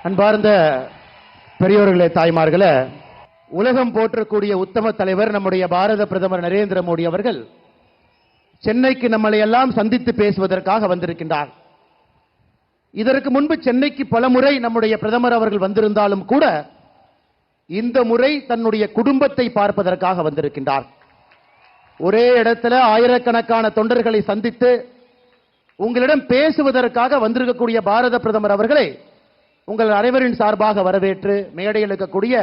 அன்பார்ந்த பெரியோர்களே, தாய்மார்களே, உலகம் போற்றக்கூடிய உத்தம தலைவர் நம்முடைய பாரத பிரதமர் நரேந்திர மோடி அவர்கள் சென்னைக்கு நம்மளை எல்லாம் சந்தித்து பேசுவதற்காக வந்திருக்கின்றார். இதற்கு முன்பு சென்னைக்கு பல முறை நம்முடைய பிரதமர் அவர்கள் வந்திருந்தாலும் கூட இந்த முறை தன்னுடைய குடும்பத்தை பார்ப்பதற்காக வந்திருக்கின்றார். ஒரே இடத்துல ஆயிரக்கணக்கான தொண்டர்களை சந்தித்து உங்களிடம் பேசுவதற்காக வந்திருக்கக்கூடிய பாரத பிரதமர் அவர்களை உங்கள் அனைவரின் சார்பாக வரவேற்று மேடையில் இருக்கக்கூடிய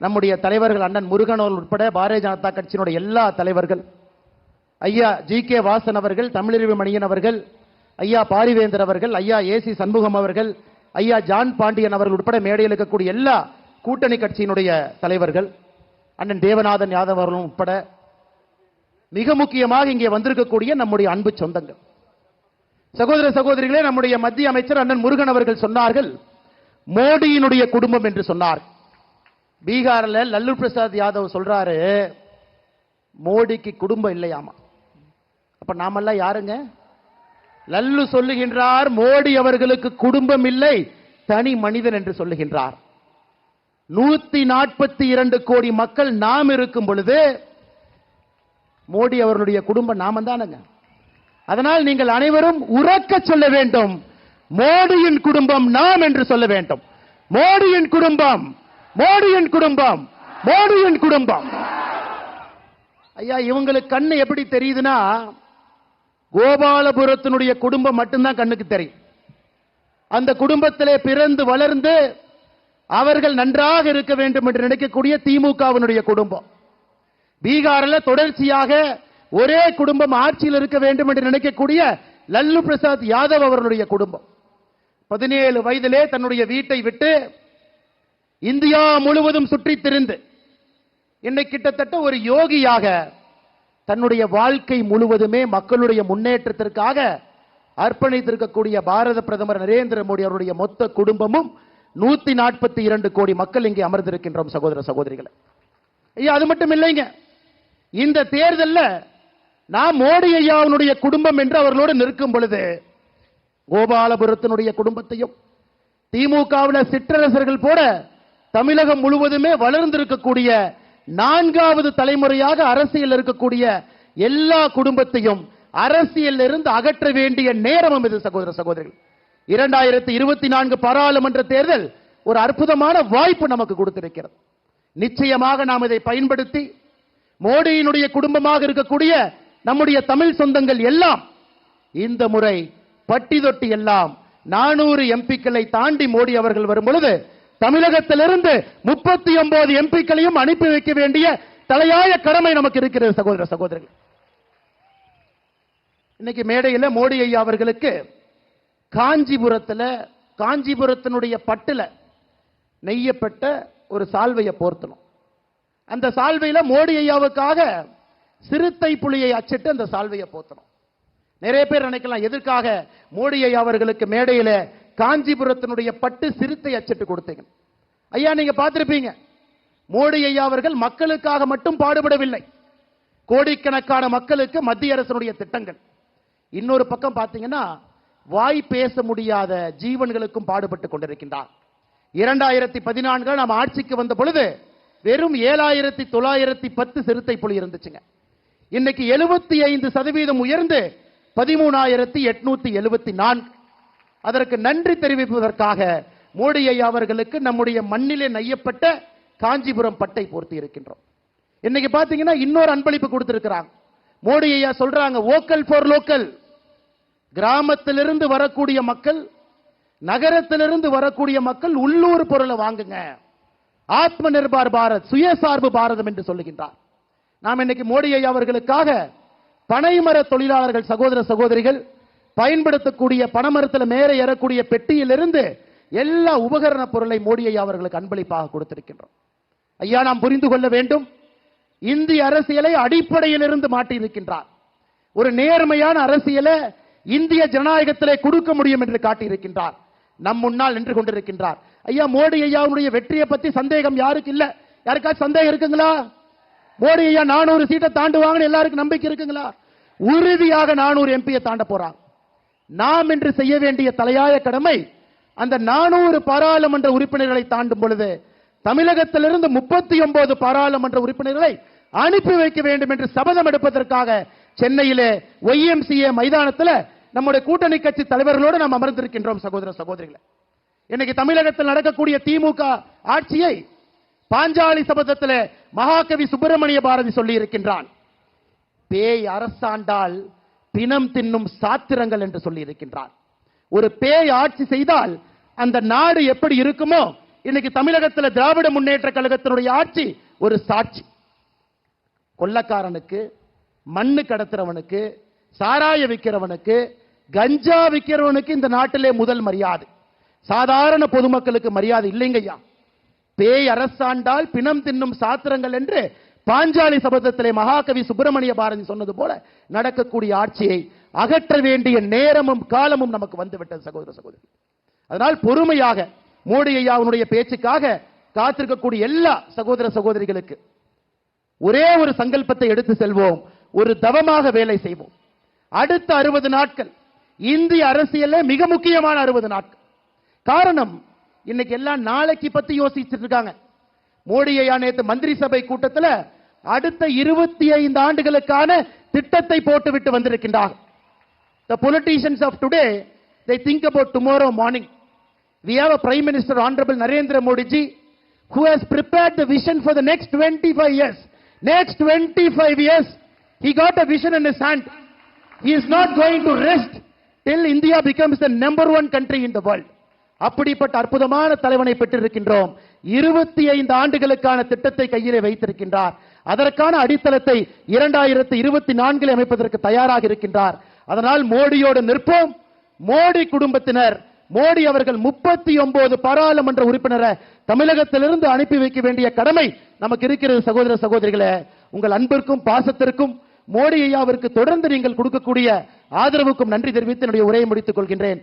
நம்முடைய தலைவர்கள் அண்ணன் முருகன் அவர்கள் உட்பட பாரதிய ஜனதா கட்சியினுடைய எல்லா தலைவர்கள், ஐயா ஜி.கே. வாசன் அவர்கள், தமிழறிவு மணியன் அவர்கள், ஐயா பாரிவேந்தர் அவர்கள், ஐயா ஏசி சண்முகம் அவர்கள், ஐயா ஜான் பாண்டியன் அவர்கள் உட்பட மேடையில் இருக்கக்கூடிய எல்லா கூட்டணி கட்சியினுடைய தலைவர்கள், அண்ணன் தேவநாதன் யாதவ் அவர்களும் உட்பட மிக முக்கியமாக இங்கே வந்திருக்கக்கூடிய நம்முடைய அன்பு சொந்தங்கள், சகோதர சகோதரிகளே, நம்முடைய மத்திய அமைச்சர் அண்ணன் முருகன் அவர்கள் சொன்னார்கள் மோடியினுடைய குடும்பம் என்று சொன்னார். பீகார்ல லல்லு பிரசாத் யாதவ் சொல்றாரு மோடிக்கு குடும்பம் இல்லையாமா. அப்ப நாமெல்லாம் யாருங்க? லல்லு சொல்லுகின்றார் மோடி அவர்களுக்கு குடும்பம் இல்லை, தனி மனிதன் என்று சொல்லுகின்றார். 142 கோடி மக்கள் நாம் இருக்கும் பொழுது மோடி அவர்களுடைய குடும்பம் நாம தானுங்க. அதனால் நீங்கள் அனைவரும் உறக்க சொல்ல வேண்டும், மோடியின் குடும்பம் நாம் என்று சொல்ல வேண்டும். மோடியின் குடும்பம், மோடியின் குடும்பம், மோடியின் குடும்பம். ஐயா, இவங்களுக்கு கண்ணு எப்படி தெரியுதுன்னா கோபாலபுரத்தினுடைய குடும்பம் மட்டும்தான் கண்ணுக்கு தெரியும். அந்த குடும்பத்திலே பிறந்து வளர்ந்து அவர்கள் நன்றாக இருக்க வேண்டும் என்று நினைக்கக்கூடிய திமுகவினுடைய குடும்பம். பீகாரில் தொடர்ச்சியாக ஒரே குடும்பம் ஆட்சியில் இருக்க வேண்டும் என்று நினைக்கக்கூடிய லல்லு பிரசாத் யாதவ் அவர்களுடைய குடும்பம் 17 வயதிலே தன்னுடைய வீட்டை விட்டு இந்தியா முழுவதும் சுற்றி திரிந்து இன்னைக்கு கிட்டத்தட்ட ஒரு யோகியாக தன்னுடைய வாழ்க்கை முழுவதுமே மக்களுடைய முன்னேற்றத்திற்காக அர்ப்பணித்திருக்கக்கூடிய பாரத பிரதமர் நரேந்திர மோடி அவருடைய மொத்த குடும்பமும் 142 கோடி மக்கள் இங்கே அமர்ந்திருக்கின்றோம் சகோதர சகோதரிகளை. ஐயா, அது மட்டும் இல்லைங்க, இந்த தேர்தலில் நாம் மோடி ஐயாவுடைய குடும்பம் என்று அவர்களோடு நிற்கும் பொழுது கோபாலபுரத்தினுடைய குடும்பத்தையும் திமுகவில் சிற்றரசர்கள் போல தமிழகம் முழுவதுமே வளர்ந்திருக்கக்கூடிய 4வது தலைமுறையாக அரசியல் இருக்கக்கூடிய எல்லா குடும்பத்தையும் அரசியல் இருந்து அகற்ற வேண்டிய நேரமும் இது சகோதர சகோதரிகள். 2024 பாராளுமன்ற தேர்தல் ஒரு அற்புதமான வாய்ப்பு நமக்கு கொடுத்திருக்கிறது. நிச்சயமாக நாம் இதை பயன்படுத்தி மோடியினுடைய குடும்பமாக இருக்கக்கூடிய நம்முடைய தமிழ் சொந்தங்கள் எல்லாம் இந்த முறை பட்டி தொட்டி எல்லாம் 400 எம்பிக்களை தாண்டி மோடி அவர்கள் வரும் பொழுது தமிழகத்திலிருந்து 39 எம்பிக்களையும் அனுப்பி வைக்க வேண்டிய தலையாய கடமை நமக்கு இருக்கிறது சகோதர சகோதரர்கள். இன்னைக்கு மேடையில் மோடி ஐயா அவர்களுக்கு காஞ்சிபுரத்தினுடைய பட்டுல நெய்யப்பட்ட ஒரு சால்வையை போர்த்தணும். அந்த சால்வையில மோடி ஐயாவுக்காக சிறுத்தை புலியை அச்சிட்டு அந்த சால்வையை போர்த்தணும். நிறைய பேர் நினைக்கலாம் எதற்காக மோடி ஐயா அவர்களுக்கு மேடையில காஞ்சிபுரத்தினுடைய பட்டு சிறுத்தை அச்சிட்டு கொடுத்தீங்க. ஐயா, நீங்க பார்த்திருப்பீங்க, மோடி ஐயா அவர்கள் மக்களுக்காக மட்டும் பாடுபடவில்லை, கோடிக்கணக்கான மக்களுக்கு மத்திய அரசினுடைய திட்டங்கள். இன்னொரு பக்கம் பார்த்தீங்கன்னா வாய் பேச முடியாத ஜீவன்களுக்கும் பாடுபட்டு கொண்டிருக்கின்றார். 2014 நாம் ஆட்சிக்கு வந்த பொழுது வெறும் 7910 சிறுத்தை புலி இருந்துச்சுங்க. இன்னைக்கு 75% உயர்ந்து 13,874. அதற்கு நன்றி தெரிவிப்பதற்காக மோடி ஐயா அவர்களுக்கு நம்முடைய மண்ணிலே நெய்யப்பட்ட காஞ்சிபுரம் பட்டை போர்த்தி இருக்கின்றோம். இன்னைக்கு பாத்தீங்கன்னா இன்னொரு அன்பளிப்பு கொடுத்திருக்கிறாங்க. மோடி ஐயா சொல்றாங்க வோக்கல் ஃபார் லோக்கல். கிராமத்திலிருந்து வரக்கூடிய மக்கள், நகரத்திலிருந்து வரக்கூடிய மக்கள் உள்ளூர் பொருளை வாங்குங்க, ஆத்ம நிர்பார் பாரத், சுயசார்பு பாரதம் என்று சொல்லுகின்றார். நாம் இன்னைக்கு மோடி ஐயா அவர்களுக்காக பனைமர தொழிலாளர்கள் சகோதர சகோதரிகள் பயன்படுத்தக்கூடிய பனைமரத்தில் மேலே ஏறக்கூடிய பெட்டியிலிருந்து எல்லா உபகரண பொருளை மோடி ஐயா அவர்களுக்கு அன்பளிப்பாக கொடுத்திருக்கின்றோம். ஐயா, நாம் புரிந்து கொள்ள வேண்டும், இந்திய அரசியலை அடிப்படையில் இருந்து மாற்றி இருக்கின்றார். ஒரு நேர்மையான அரசியலை இந்திய ஜனநாயகத்திலே கொடுக்க முடியும் என்று காட்டியிருக்கின்றார். நம் முன்னால் நின்று கொண்டிருக்கின்றார். ஐயா, மோடி ஐயாவுடைய வெற்றியை பத்தி சந்தேகம் யாருக்கு இல்ல? யாருக்காச்சும் சந்தேகம் இருக்குங்களா? மோடி ஐயா 400 சீட்டை தாண்டுவாங்கன்னு எல்லாருக்கும் நம்பிக்கை இருக்குங்களா? உறுதியாக 400 எம்பியை தாண்ட போறாங்க. நாம் இன்று செய்ய வேண்டிய தலையாய கடமை அந்த 400 பாராளுமன்ற உறுப்பினர்களை தாண்டும் பொழுது தமிழகத்திலிருந்து 39 பாராளுமன்ற உறுப்பினர்களை அனுப்பி வைக்க வேண்டும் என்று சபதம் எடுப்பதற்காக சென்னையிலே YMCA மைதானத்தில் நம்முடைய கூட்டணி கட்சி தலைவர்களோடு நாம் அமர்ந்திருக்கின்றோம். சகோதர சகோதரிகளே, இன்னைக்கு தமிழகத்தில் நடக்கக்கூடிய திமுக ஆட்சியை பாஞ்சாலி சபதத்தில் மகாகவி சுப்பிரமணிய பாரதி சொல்லி இருக்கின்றான். பேய் அரசாண்டால் பிணம் தின்னும் சாத்திரங்கள் என்று சொல்லி இருக்கின்றான். ஒரு பேய் ஆட்சி செய்தால் அந்த நாடு எப்படி இருக்குமோ, இன்னைக்கு தமிழகத்தில் திராவிட முன்னேற்ற கழகத்தினுடைய ஆட்சி ஒரு சாட்சி. கொள்ளக்காரனுக்கு, மண்ணு கடத்துறவனுக்கு, சாராய விற்கிறவனுக்கு, கஞ்சா விற்கிறவனுக்கு இந்த நாட்டிலே முதல் மரியாதை. சாதாரண பொதுமக்களுக்கு மரியாதை இல்லைங்கய்யா. பேய் அரசாண்டால் பிணம் தின்னும் சாத்திரங்கள் என்று பாஞ்சாலி சபதத்திலே மகாகவி சுப்பிரமணிய பாரதி சொன்னது போல நடக்கக்கூடிய ஆட்சியை அகற்ற வேண்டிய நேரமும் காலமும் நமக்கு வந்துவிட்டது சகோதர சகோதரி. அதனால் பொறுமையாக மோடி ஐயாவுடைய பேச்சுக்காக காத்திருக்கக்கூடிய எல்லா சகோதர சகோதரிகளுக்கு ஒரே ஒரு சங்கல்பத்தை எடுத்து செல்வோம். ஒரு தவமாக வேலை செய்வோம். அடுத்த 60 நாட்கள் இந்திய அரசியல்ல மிக முக்கியமான 60 நாட்கள். காரணம், இன்னைக்கு எல்லாம் நாளைக்கு பத்தி யோசிச்சுட்டு இருக்காங்க. மோடி ஐயா நேற்று மந்திரி சபை கூட்டத்தில் அடுத்த 25 ஆண்டுகளுக்கான திட்டத்தை போட்டுவிட்டு வந்திருக்கின்றார். The politicians of today, they think about tomorrow morning. We have a Prime Minister Honorable Narendra Modi ji who has prepared the vision for the next 25 years. Next 25 years, he got a vision in his hand. He is not going to rest till India becomes the #1 country in the world. அப்படிப்பட்ட அற்புதமான தலைவனை பெற்றிருக்கின்றோம். 25 ஆண்டுகளுக்கான திட்டத்தை கையிலே வைத்திருக்கின்றார். அதற்கான அடித்தளத்தை 2024 அமைப்பதற்கு தயாராக இருக்கின்றார். அதனால் மோடியோடு நிற்போம். மோடி குடும்பத்தினர், மோடி அவர்கள் 39 பாராளுமன்ற உறுப்பினரை தமிழகத்திலிருந்து அனுப்பி வைக்க வேண்டிய கடமை நமக்கு இருக்கிறது. சகோதர சகோதரிகளே, உங்கள் அன்பிற்கும் பாசத்திற்கும் மோடி ஐயாவிற்கு தொடர்ந்து நீங்கள் கொடுக்கக்கூடிய ஆதரவுக்கும் நன்றி தெரிவித்து என்னுடைய உரையை முடித்துக் கொள்கின்றேன்.